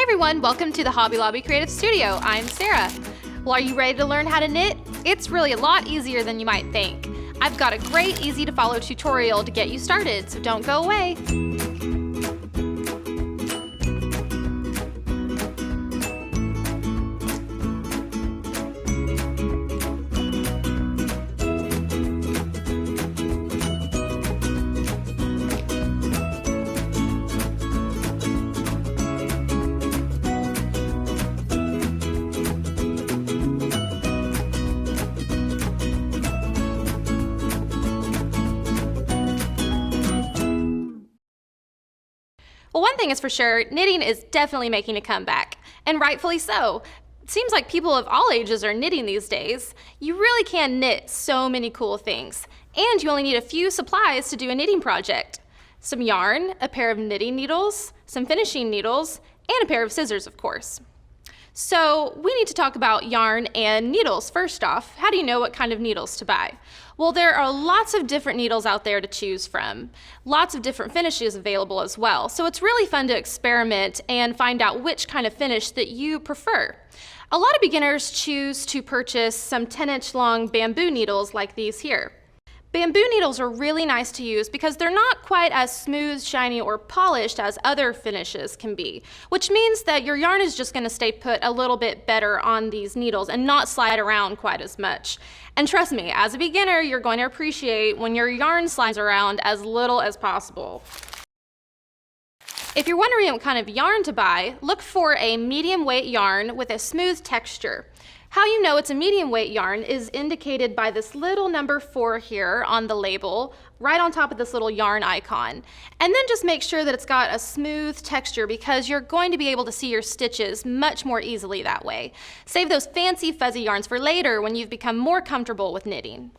everyone, welcome to the Hobby Lobby Creative Studio. I'm Sarah. Well, are you ready to learn how to knit? It's really a lot easier than you might think. I've got a great, easy to follow tutorial to get you started, so don't go away. Well, one thing is for sure, knitting is definitely making a comeback, and rightfully so. It seems like people of all ages are knitting these days. You really can knit so many cool things, and you only need a few supplies to do a knitting project. Some yarn, a pair of knitting needles, some finishing needles, and a pair of scissors, of course. So we need to talk about yarn and needles first off. How do you know what kind of needles to buy? Well, there are lots of different needles out there to choose from. Lots of different finishes available as well. So it's really fun to experiment and find out which kind of finish that you prefer. A lot of beginners choose to purchase some 10-inch long bamboo needles like these here. Bamboo needles are really nice to use because they're not quite as smooth, shiny, or polished as other finishes can be, which means that your yarn is just going to stay put a little bit better on these needles and not slide around quite as much. And trust me, as a beginner, you're going to appreciate when your yarn slides around as little as possible. If you're wondering what kind of yarn to buy, look for a medium weight yarn with a smooth texture. How you know it's a medium weight yarn is indicated by this little number 4 here on the label, right on top of this little yarn icon. And then just make sure that it's got a smooth texture because you're going to be able to see your stitches much more easily that way. Save those fancy fuzzy yarns for later when you've become more comfortable with knitting.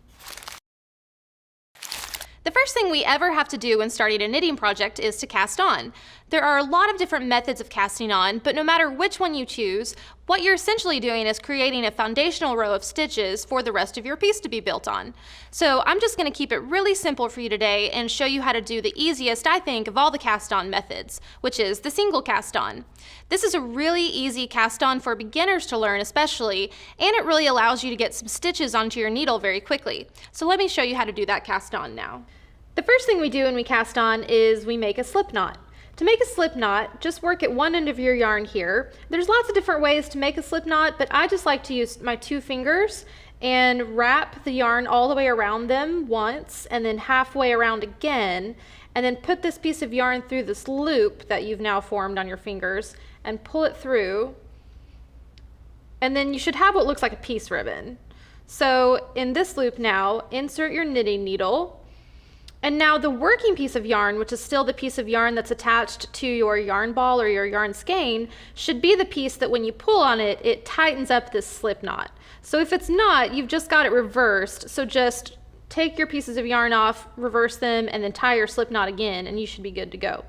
The first thing we ever have to do when starting a knitting project is to cast on. There are a lot of different methods of casting on, but no matter which one you choose, what you're essentially doing is creating a foundational row of stitches for the rest of your piece to be built on. So I'm just going to keep it really simple for you today and show you how to do the easiest, I think, of all the cast on methods, which is the single cast on. This is a really easy cast on for beginners to learn especially, and it really allows you to get some stitches onto your needle very quickly. So let me show you how to do that cast on now. The first thing we do when we cast on is we make a slip knot. To make a slip knot, just work at one end of your yarn here. There's lots of different ways to make a slip knot, but I just like to use my 2 fingers and wrap the yarn all the way around them once and then halfway around again, and then put this piece of yarn through this loop that you've now formed on your fingers and pull it through, and then you should have what looks like a piece ribbon. So in this loop now, insert your knitting needle. And now the working piece of yarn, which is still the piece of yarn that's attached to your yarn ball or your yarn skein, should be the piece that when you pull on it, it tightens up this slip knot. So if it's not, you've just got it reversed. So just take your pieces of yarn off, reverse them, and then tie your slip knot again, and you should be good to go.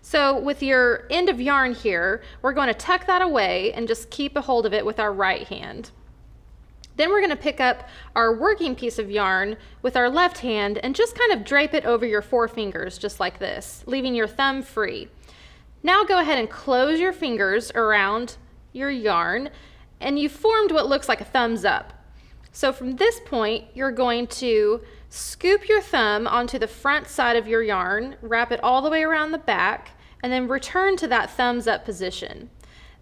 So with your end of yarn here, we're going to tuck that away and just keep a hold of it with our right hand. Then we're going to pick up our working piece of yarn with our left hand and just kind of drape it over your 4 fingers just like this, leaving your thumb free. Now go ahead and close your fingers around your yarn and you've formed what looks like a thumbs up. So from this point, you're going to scoop your thumb onto the front side of your yarn, wrap it all the way around the back, and then return to that thumbs up position.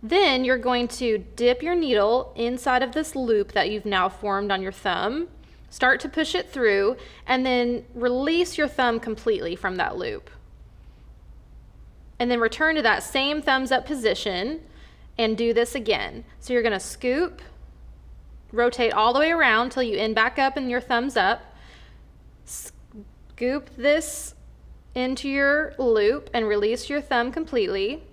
Then you're going to dip your needle inside of this loop that you've now formed on your thumb, start to push it through, and then release your thumb completely from that loop. And then return to that same thumbs up position and do this again. So you're going to scoop, rotate all the way around till you end back up in your thumbs up, scoop this into your loop and release your thumb completely.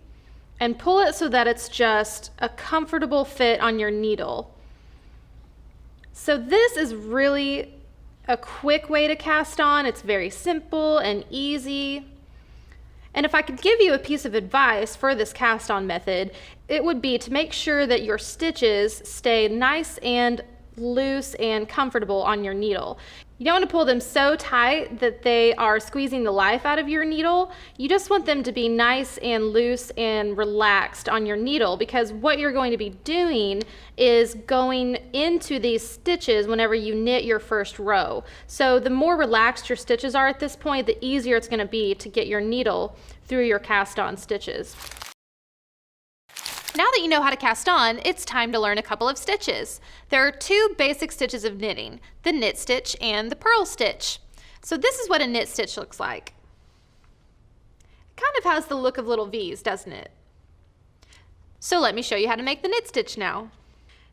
And pull it so that it's just a comfortable fit on your needle. So this is really a quick way to cast on. It's very simple and easy. And if I could give you a piece of advice for this cast on method, it would be to make sure that your stitches stay nice and loose and comfortable on your needle. You don't want to pull them so tight that they are squeezing the life out of your needle. You just want them to be nice and loose and relaxed on your needle, because what you're going to be doing is going into these stitches whenever you knit your first row. So the more relaxed your stitches are at this point, the easier it's going to be to get your needle through your cast on stitches. Now that you know how to cast on, it's time to learn a couple of stitches. There are two basic stitches of knitting, the knit stitch and the purl stitch. So this is what a knit stitch looks like. It kind of has the look of little V's, doesn't it? So let me show you how to make the knit stitch now.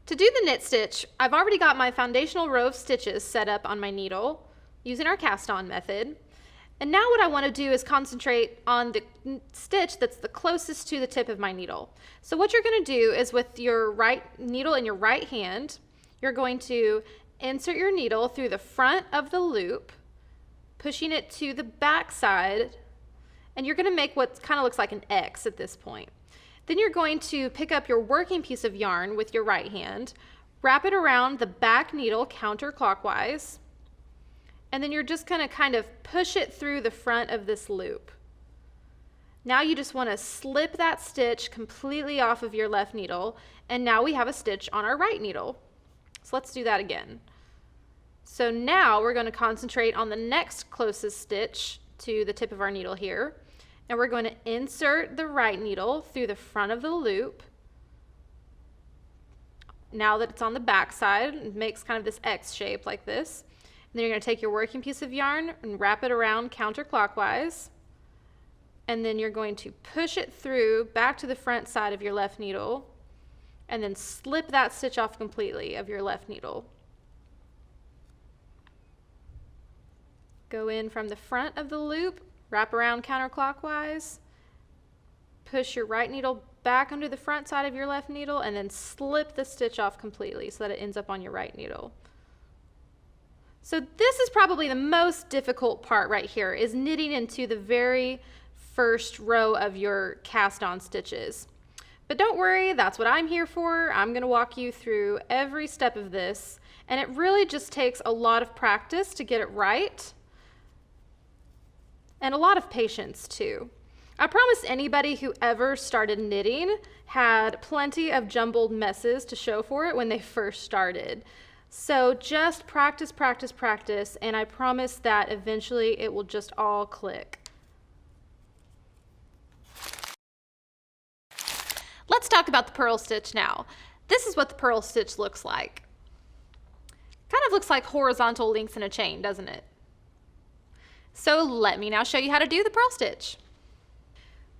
To do the knit stitch, I've already got my foundational row of stitches set up on my needle using our cast on method. And now what I want to do is concentrate on the stitch that's the closest to the tip of my needle. So what you're going to do is, with your right needle in your right hand, you're going to insert your needle through the front of the loop, pushing it to the back side, and you're going to make what kind of looks like an X at this point. Then you're going to pick up your working piece of yarn with your right hand, wrap it around the back needle counterclockwise, and then you're just going to kind of push it through the front of this loop. Now you just want to slip that stitch completely off of your left needle, and now we have a stitch on our right needle. So let's do that again. So now we're going to concentrate on the next closest stitch to the tip of our needle here, and we're going to insert the right needle through the front of the loop. Now that it's on the back side, it makes kind of this X shape like this. And then you're going to take your working piece of yarn and wrap it around counterclockwise. And then you're going to push it through back to the front side of your left needle, and then slip that stitch off completely of your left needle. Go in from the front of the loop, wrap around counterclockwise, push your right needle back under the front side of your left needle, and then slip the stitch off completely so that it ends up on your right needle. So this is probably the most difficult part right here, is knitting into the very first row of your cast on stitches. But don't worry, that's what I'm here for. I'm going to walk you through every step of this, and it really just takes a lot of practice to get it right, and a lot of patience too. I promise anybody who ever started knitting had plenty of jumbled messes to show for it when they first started. So just practice, practice, practice, and I promise that eventually it will just all click. Let's talk about the purl stitch now. This is what the purl stitch looks like. Kind of looks like horizontal links in a chain, doesn't it? So let me now show you how to do the purl stitch.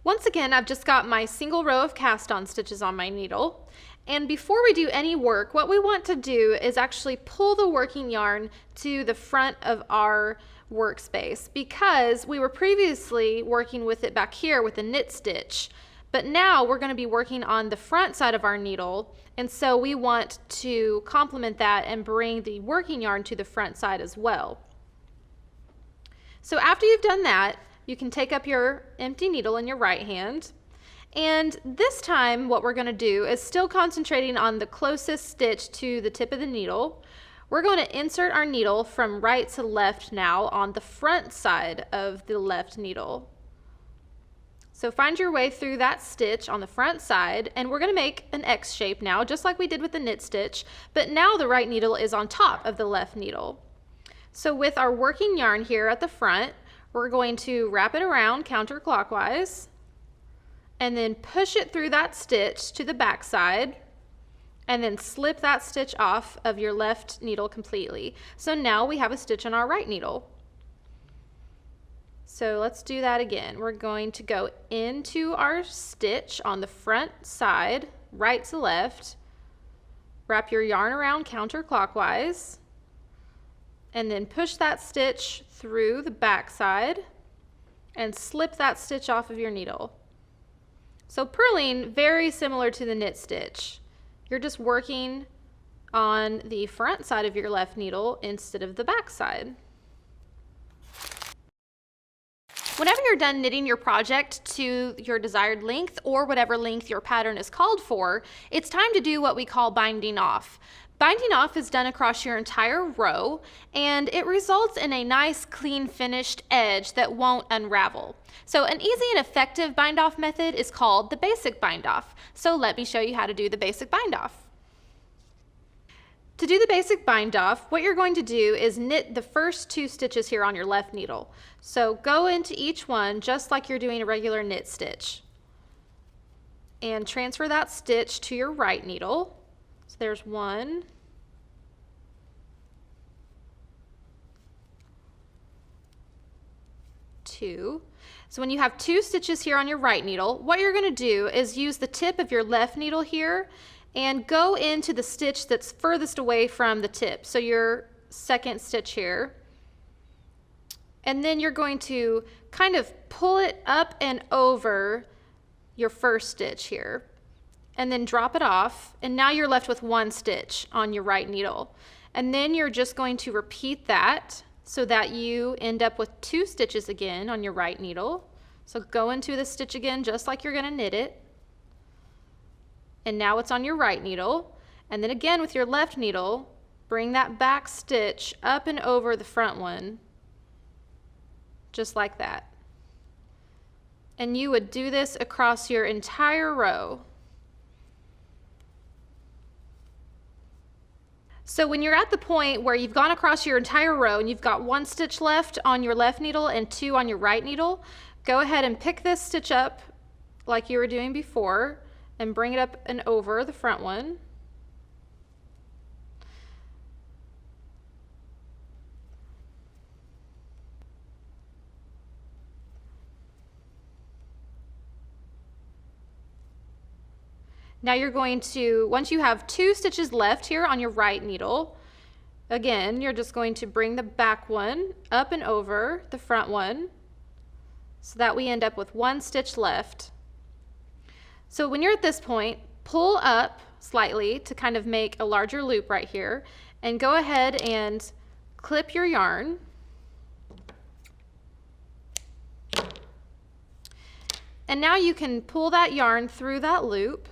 Once again, I've just got my single row of cast on stitches on my needle. And before we do any work, what we want to do is actually pull the working yarn to the front of our workspace, because we were previously working with it back here with a knit stitch, but now we're going to be working on the front side of our needle, and so we want to complement that and bring the working yarn to the front side as well. So after you've done that, you can take up your empty needle in your right hand. And this time what we're going to do is, still concentrating on the closest stitch to the tip of the needle, we're going to insert our needle from right to left now on the front side of the left needle. So find your way through that stitch on the front side, and we're going to make an X shape now, just like we did with the knit stitch, but now the right needle is on top of the left needle. So with our working yarn here at the front, we're going to wrap it around counterclockwise, and then push it through that stitch to the back side, and then slip that stitch off of your left needle completely. So now we have a stitch on our right needle. So let's do that again. We're going to go into our stitch on the front side, right to left, wrap your yarn around counterclockwise, and then push that stitch through the back side and slip that stitch off of your needle. So purling, very similar to the knit stitch. You're just working on the front side of your left needle instead of the back side. Whenever you're done knitting your project to your desired length or whatever length your pattern is called for, it's time to do what we call binding off. Binding off is done across your entire row, and it results in a nice, clean, finished edge that won't unravel. So an easy and effective bind off method is called the basic bind off. So let me show you how to do the basic bind off. To do the basic bind off, what you're going to do is knit the first 2 stitches here on your left needle. So go into each one just like you're doing a regular knit stitch. And transfer that stitch to your right needle. So there's 1. 2. So when you have 2 stitches here on your right needle, what you're going to do is use the tip of your left needle here and go into the stitch that's furthest away from the tip. So your second stitch here. And then you're going to kind of pull it up and over your first stitch here. And then drop it off. And now you're left with 1 stitch on your right needle. And then you're just going to repeat that so that you end up with 2 stitches again on your right needle. So go into the stitch again just like you're going to knit it. And now it's on your right needle. And then again with your left needle, bring that back stitch up and over the front one, just like that. And you would do this across your entire row. So when you're at the point where you've gone across your entire row and you've got 1 stitch left on your left needle and 2 on your right needle, go ahead and pick this stitch up like you were doing before and bring it up and over the front one. Now you're going to, once you have 2 stitches left here on your right needle, again, you're just going to bring the back one up and over the front one so that we end up with 1 stitch left. So when you're at this point, pull up slightly to kind of make a larger loop right here, and go ahead and clip your yarn. And now you can pull that yarn through that loop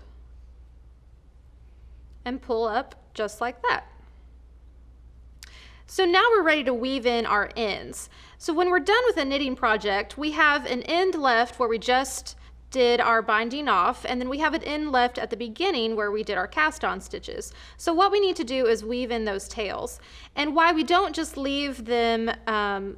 and pull up just like that. So now we're ready to weave in our ends. So when we're done with a knitting project, we have an end left where we just did our binding off, and then we have an end left at the beginning where we did our cast on stitches. So what we need to do is weave in those tails. And why we don't just leave them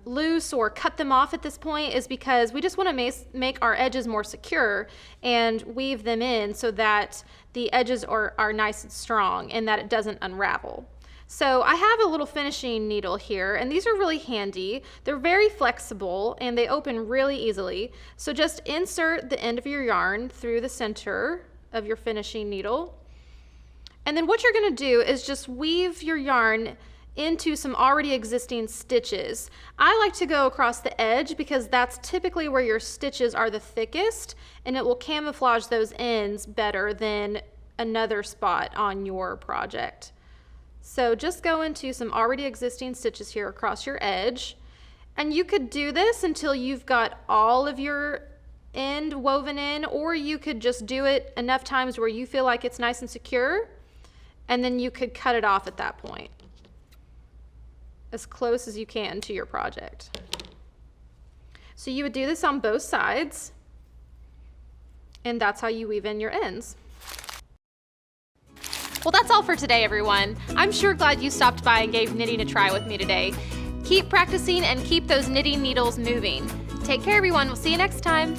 loose or cut them off at this point is because we just want to make our edges more secure and weave them in so that the edges are nice and strong and that it doesn't unravel. So I have a little finishing needle here, and these are really handy. They're very flexible and they open really easily. So just insert the end of your yarn through the center of your finishing needle. And then what you're going to do is just weave your yarn into some already existing stitches. I like to go across the edge because that's typically where your stitches are the thickest, and it will camouflage those ends better than another spot on your project. So just go into some already existing stitches here across your edge, and you could do this until you've got all of your end woven in, or you could just do it enough times where you feel like it's nice and secure, and then you could cut it off at that point as close as you can to your project. So you would do this on both sides, and that's how you weave in your ends. Well, that's all for today, everyone. I'm sure glad you stopped by and gave knitting a try with me today. Keep practicing and keep those knitting needles moving. Take care, everyone. We'll see you next time.